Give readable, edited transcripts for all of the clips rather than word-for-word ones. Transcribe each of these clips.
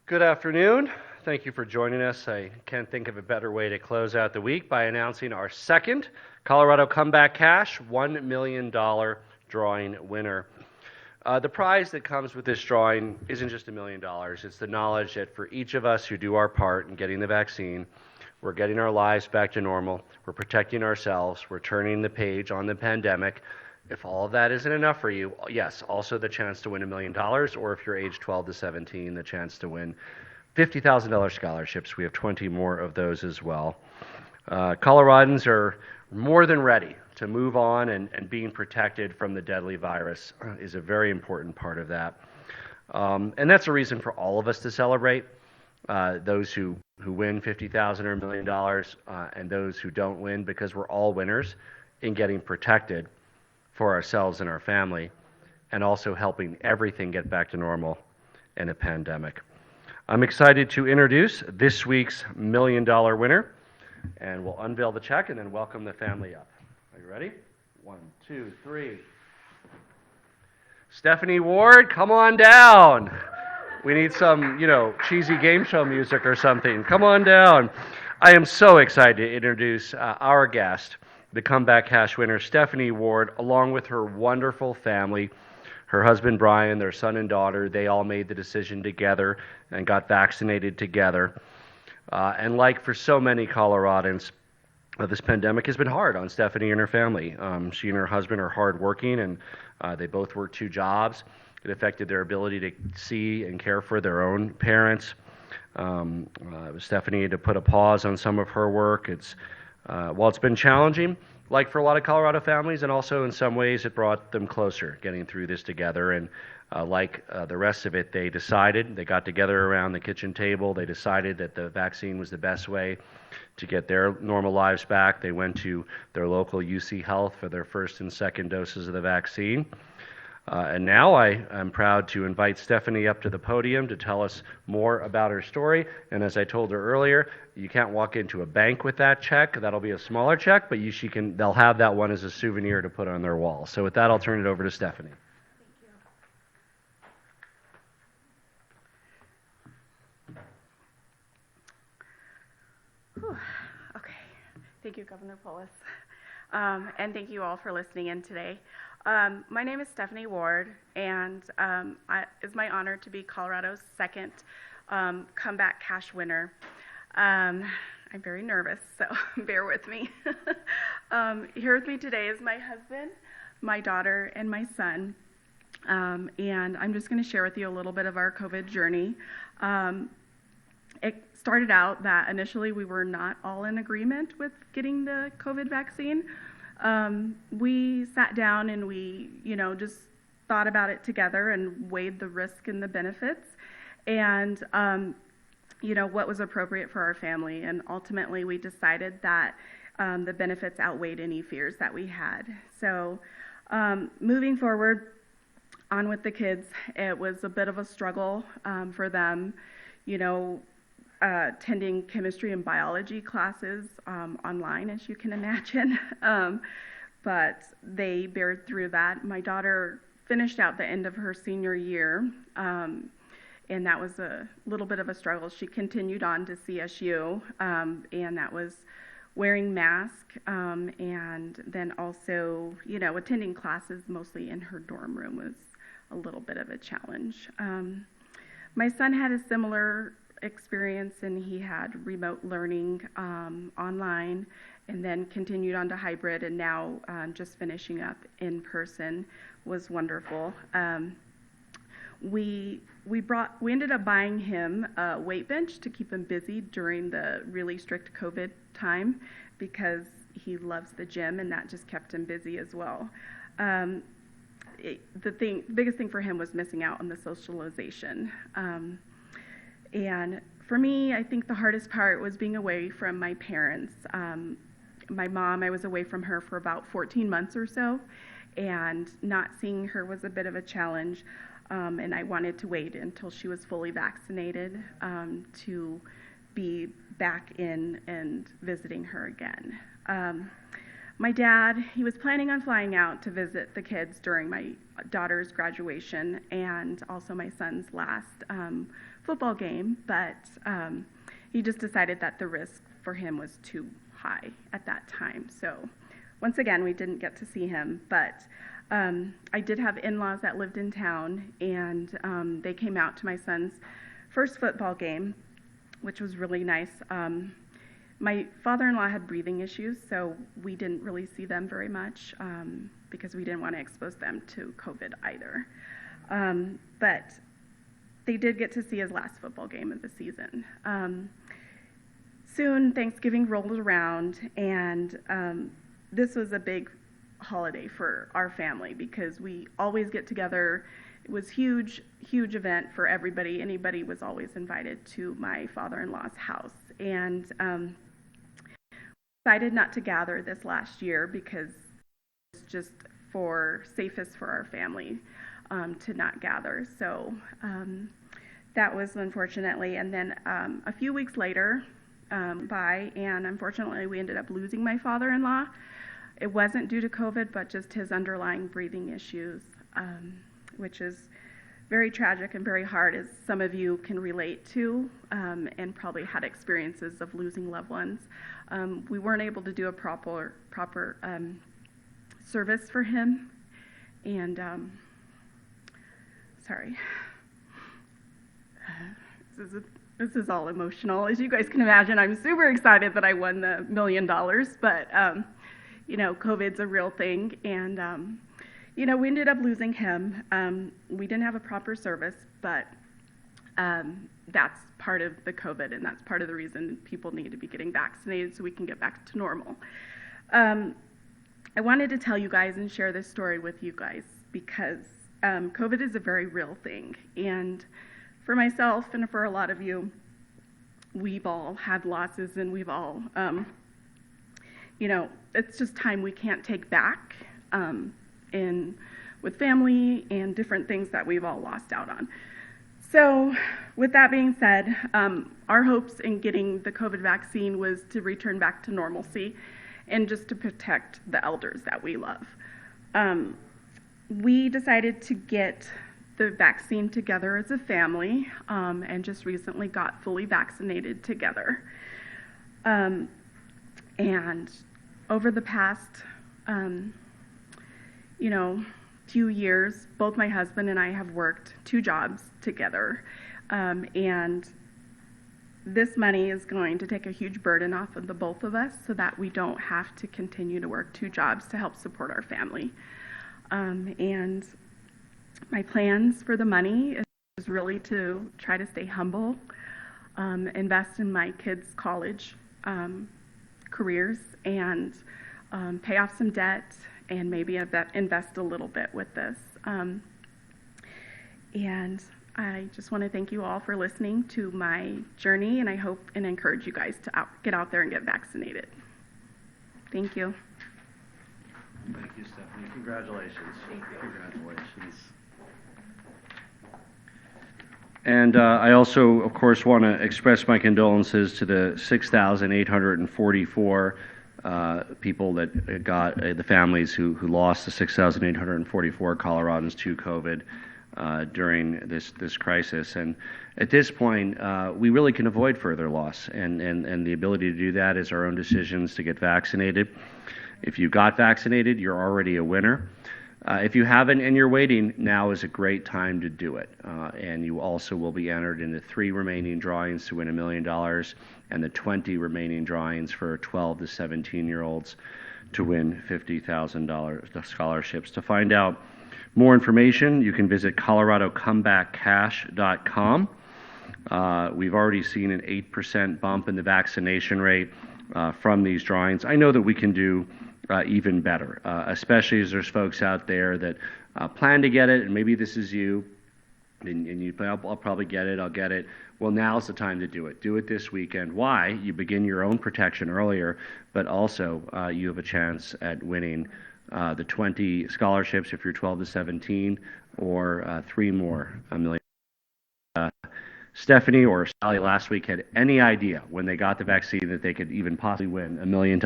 Good afternoon. Thank you for joining us. I can't think of a better way to close out the week by announcing our second Colorado Comeback Cash $1 million drawing winner. The prize that comes with this drawing isn't just $1 million. It's the knowledge that for each of us who do our part in getting the vaccine, we're getting our lives back to normal, we're protecting ourselves, we're turning the page on the pandemic. If all of that isn't enough for you, yes, also the chance to win $1 million, or if you're age 12 to 17, the chance to win $50,000 scholarships. We have 20 more of those as well. Coloradans are more than ready to move on, and being protected from the deadly virus is a very important part of that. And that's a reason for all of us to celebrate, those who win $50,000 or $1 million, and those who don't win, because we're all winners in getting protected for ourselves and our family, and also helping everything get back to normal in a pandemic. I'm excited to introduce this week's $1 million winner, and we'll unveil the check and then welcome the family up. Are you ready? 1, 2, 3. Stephanie Ward, come on down. We need some, cheesy game show music or something. Come on down. I am so excited to introduce our guest, the Comeback Cash winner, Stephanie Ward, along with her wonderful family. Her husband, Brian, their son and daughter, they all made the decision together and got vaccinated together. And like for so many Coloradans, this pandemic has been hard on Stephanie and her family. She and her husband are hardworking, and they both work 2 jobs. It affected their ability to see and care for their own parents. Stephanie had to put a pause on some of her work. While it's been challenging, like for a lot of Colorado families, and also in some ways it brought them closer, getting through this together. And like the rest of it, they got together around the kitchen table. They decided that the vaccine was the best way to get their normal lives back. They went to their local UC Health for their first and second doses of the vaccine. And now I am proud to invite Stephanie up to the podium to tell us more about her story. And as I told her earlier, you can't walk into a bank with that check. That'll be a smaller check, but they'll have that one as a souvenir to put on their wall. So with that, I'll turn it over to Stephanie. Thank you. Okay. Thank you, Governor Polis. And thank you all for listening in today. My name is Stephanie Ward, and it's my honor to be Colorado's second Comeback Cash winner. I'm very nervous, so bear with me. Here with me today is my husband, my daughter, and my son. And I'm just going to share with you a little bit of our COVID journey. It started out that initially we were not all in agreement with getting the COVID vaccine. We sat down and we, just thought about it together and weighed the risk and the benefits, and, what was appropriate for our family. And ultimately we decided that the benefits outweighed any fears that we had. So moving forward on with the kids, it was a bit of a struggle for them, attending chemistry and biology classes online, as you can imagine. But they bared through that. My daughter finished out the end of her senior year, and that was a little bit of a struggle. She continued on to CSU, and that was wearing masks, and then also, attending classes mostly in her dorm room was a little bit of a challenge. My son had a similar experience, and he had remote learning online, and then continued on to hybrid, and now just finishing up in person was wonderful. We ended up buying him a weight bench to keep him busy during the really strict COVID time, because he loves the gym, and that just kept him busy as well. The biggest thing for him was missing out on the socialization. And for me, I think the hardest part was being away from my parents. My mom, I was away from her for about 14 months or so, and not seeing her was a bit of a challenge. And I wanted to wait until she was fully vaccinated to be back in and visiting her again. my dad, he was planning on flying out to visit the kids during my daughter's graduation and also my son's last football game, but he just decided that the risk for him was too high at that time. So once again, we didn't get to see him, but I did have in-laws that lived in town, and they came out to my son's first football game, which was really nice. My father-in-law had breathing issues, so we didn't really see them very much because we didn't want to expose them to COVID either. But they did get to see his last football game of the season. Soon, Thanksgiving rolled around, and this was a big holiday for our family because we always get together. It was huge event for everybody. Anybody was always invited to my father-in-law's house, and decided not to gather this last year because it's just for safest for our family to not gather. So that was unfortunately, and then a few weeks later, and unfortunately we ended up losing my father-in-law. It wasn't due to COVID, but just his underlying breathing issues, which is very tragic and very hard, as some of you can relate to, and probably had experiences of losing loved ones. We weren't able to do a proper service for him, and sorry. This is all emotional. As you guys can imagine, I'm super excited that I won the $1 million, but you know, COVID's a real thing, and you know, we ended up losing him. We didn't have a proper service, but that's part of the COVID, and that's part of the reason people need to be getting vaccinated so we can get back to normal. I wanted to tell you guys and share this story with you guys because COVID is a very real thing, and for myself and for a lot of you, we've all had losses, and we've all, you know, it's just time we can't take back, in with family and different things that we've all lost out on. So with that being said, our hopes in getting the COVID vaccine was to return back to normalcy and just to protect the elders that we love. We decided to get the vaccine together as a family, and just recently got fully vaccinated together. And over the past, you know, few years, both my husband and I have worked 2 jobs together, and this money is going to take a huge burden off of the both of us so that we don't have to continue to work 2 jobs to help support our family. And my plans for the money is really to try to stay humble, invest in my kids' college careers, and pay off some debt, and maybe invest a little bit with this. And I just want to thank you all for listening to my journey, and I hope and encourage you guys to get out there and get vaccinated. Thank you. Thank you, Stephanie. Congratulations. Thank you. Congratulations. And I also, of course, want to express my condolences to the 6,844 people that got, the families who lost the 6,844 Coloradans to COVID during this crisis. And at this point, we really can avoid further loss, and the ability to do that is our own decisions to get vaccinated. If you got vaccinated, you're already a winner. If you haven't and you're waiting, now is a great time to do it. And you also will be entered in the 3 remaining drawings to win $1 million and the 20 remaining drawings for 12 to 17-year-olds to win $50,000 scholarships. To find out more information, you can visit coloradocomebackcash.com. We've already seen an 8% bump in the vaccination rate from these drawings. I know that we can do even better, especially as there's folks out there that plan to get it, and maybe this is you, and you I'll probably get it, I'll get it. Well, now's the time to do it. Do it this weekend. Why? You begin your own protection earlier, but also you have a chance at winning the 20 scholarships if you're 12 to 17, or 3 more $1 million. Stephanie or Sally last week had any idea when they got the vaccine that they could even possibly win $1 million.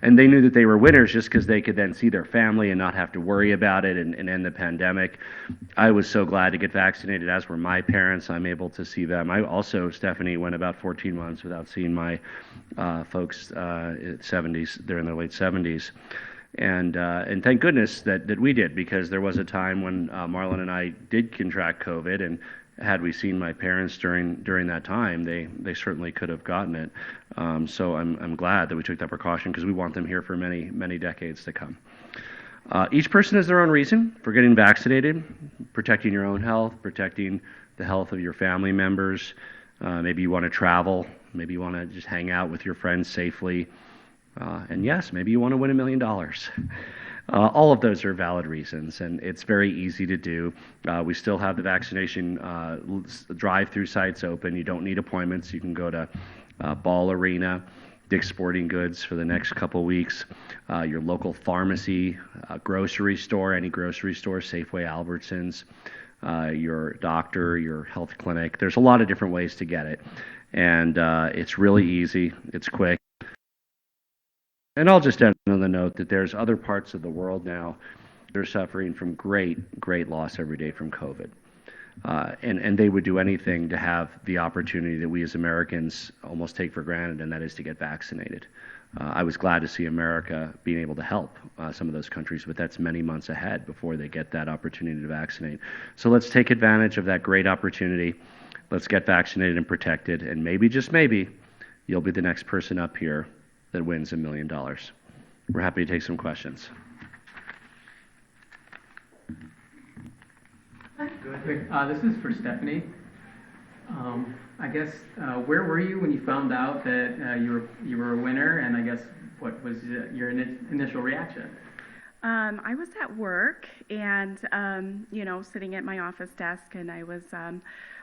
And they knew that they were winners just because they could then see their family and not have to worry about it and end the pandemic. I was so glad to get vaccinated, as were my parents. I'm able to see them. I also, Stephanie, went about 14 months without seeing my folks at 70s. They're in their late 70s. And thank goodness that we did, because there was a time when Marlon and I did contract COVID, and had we seen my parents during that time, they certainly could have gotten it. So I'm glad that we took that precaution, because we want them here for many decades to come. Each person has their own reason for getting vaccinated: protecting your own health, protecting the health of your family members. Maybe you want to travel. Maybe you want to just hang out with your friends safely. And yes, maybe you want to win $1 million. All of those are valid reasons, and it's very easy to do. We still have the vaccination drive-through sites open. You don't need appointments. You can go to Ball Arena, Dick's Sporting Goods for the next couple weeks, your local pharmacy, grocery store, any grocery store, Safeway, Albertsons, your doctor, your health clinic. There's a lot of different ways to get it, and it's really easy. It's quick. And I'll just end on the note that there's other parts of the world now that are suffering from great loss every day from COVID. And they would do anything to have the opportunity that we as Americans almost take for granted, and that is to get vaccinated. I was glad to see America being able to help some of those countries, but that's many months ahead before they get that opportunity to vaccinate. So let's take advantage of that great opportunity. Let's get vaccinated and protected, and maybe, just maybe, you'll be the next person up here that wins $1 million. We're happy to take some questions. This is for Stephanie. I guess where were you when you found out that you were a winner, and I guess what was your initial reaction? I was at work and sitting at my office desk, and I was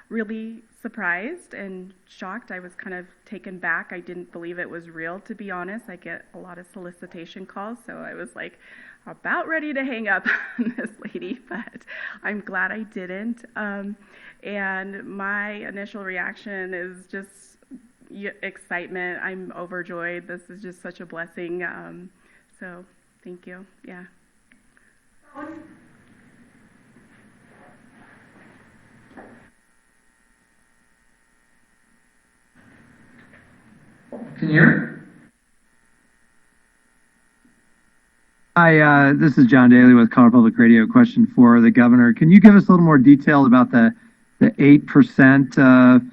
really surprised and shocked. I was kind of taken back. I didn't believe it was real, to be honest. I get a lot of solicitation calls, so I was like about ready to hang up on this lady, but I'm glad I didn't. And my initial reaction is just excitement. I'm overjoyed. This is just such a blessing. So thank you. Yeah. Can you hear me? Hi, this is John Daly with Colorado Public Radio. Question for the governor. Can you give us a little more detail about the 8%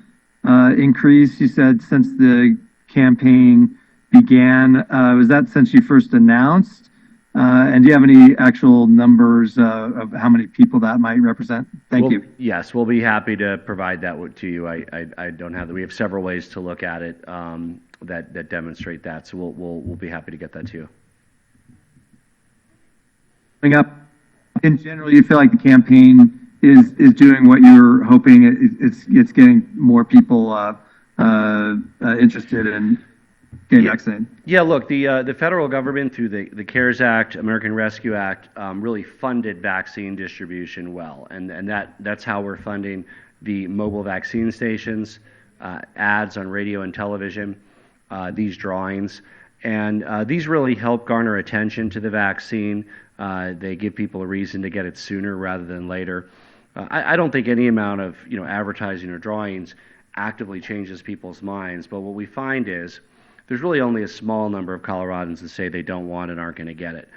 increase you said since the campaign began? Was that since you first announced? And do you have any actual numbers of how many people that might represent? Thank you. Yes, we'll be happy to provide that to you. I don't have that. We have several ways to look at it that demonstrate that. So we'll be happy to get that to you. Coming up, in general, you feel like the campaign is doing what you were hoping? It's getting more people interested in getting vaccinated? Yeah, look, the federal government, through the CARES Act, American Rescue Act, really funded vaccine distribution well, and that's how we're funding the mobile vaccine stations, ads on radio and television, these drawings, and these really help garner attention to the vaccine. They give people a reason to get it sooner rather than later. I don't think any amount of advertising or drawings actively changes people's minds, but what we find is there's really only a small number of Coloradans that say they don't want it, aren't going to get it.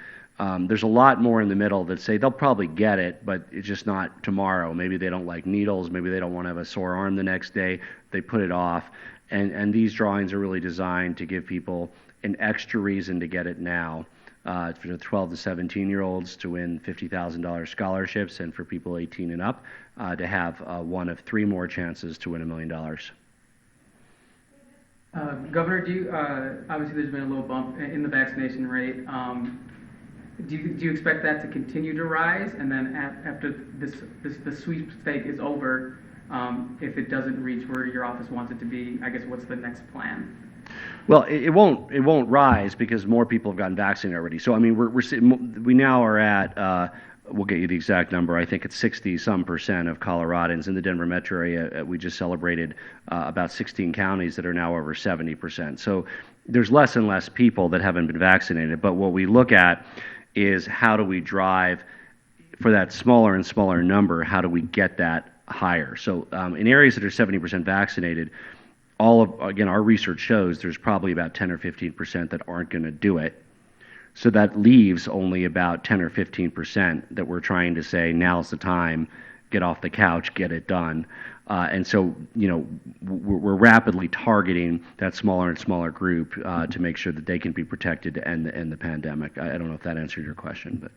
There's a lot more in the middle that say they'll probably get it, but it's just not tomorrow. Maybe they don't like needles. Maybe they don't want to have a sore arm the next day. They put it off. And these drawings are really designed to give people an extra reason to get it now. For the 12 to 17-year-olds to win $50,000 scholarships, and for people 18 and up to have one of 3 more chances to win $1 million. Governor, do you, obviously there's been a little bump in the vaccination rate. Do you expect that to continue to rise? And then after the sweepstake is over, if it doesn't reach where your office wants it to be, I guess what's the next plan? Well, it won't rise because more people have gotten vaccinated already. So I mean, we now are at we'll get you the exact number. I think it's 60-some% of Coloradans in the Denver metro area. We just celebrated about 16 counties that are now over 70%. So there's less and less people that haven't been vaccinated. But what we look at is how do we drive for that smaller and smaller number, how do we get that higher? So in areas that are 70% vaccinated, again, our research shows there's probably about 10 or 15% that aren't going to do it. So that leaves only about 10 or 15% that we're trying to say, now's the time, get off the couch, get it done. And so, we're rapidly targeting that smaller and smaller group to make sure that they can be protected to end the pandemic. I don't know if that answered your question, but.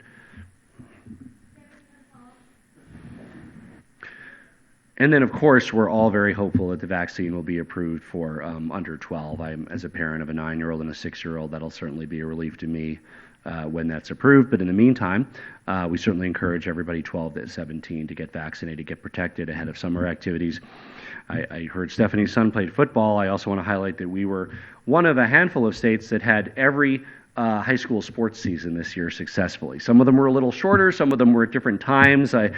And then, of course, we're all very hopeful that the vaccine will be approved for under 12. As a parent of a 9-year-old and a 6-year-old, that'll certainly be a relief to me when that's approved. But in the meantime, we certainly encourage everybody 12 to 17 to get vaccinated, get protected ahead of summer activities. I heard Stephanie's son played football. I also want to highlight that we were one of a handful of states that had every high school sports season this year successfully. Some of them were a little shorter, some of them were at different times. I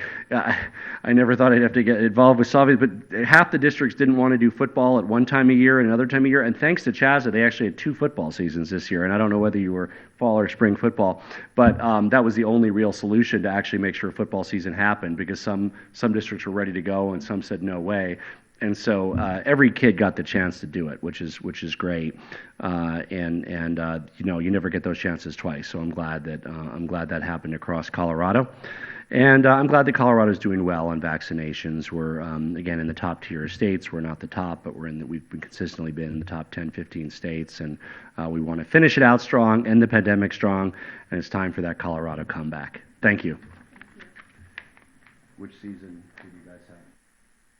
never thought I'd have to get involved with Soviet, but half the districts didn't want to do football at one time a year and another time a year. And thanks to Chaza, they actually had 2 football seasons this year. And I don't know whether you were fall or spring football, but that was the only real solution to actually make sure football season happened, because some districts were ready to go and some said no way. And so every kid got the chance to do it, which is great. You never get those chances twice. So I'm glad that happened across Colorado, and I'm glad that Colorado is doing well on vaccinations. We're again in the top tier states. We're not the top, but we've consistently been in the top 10, 15 states, and we want to finish it out strong, end the pandemic strong, and it's time for that Colorado comeback. Thank you. Which season did you guys have?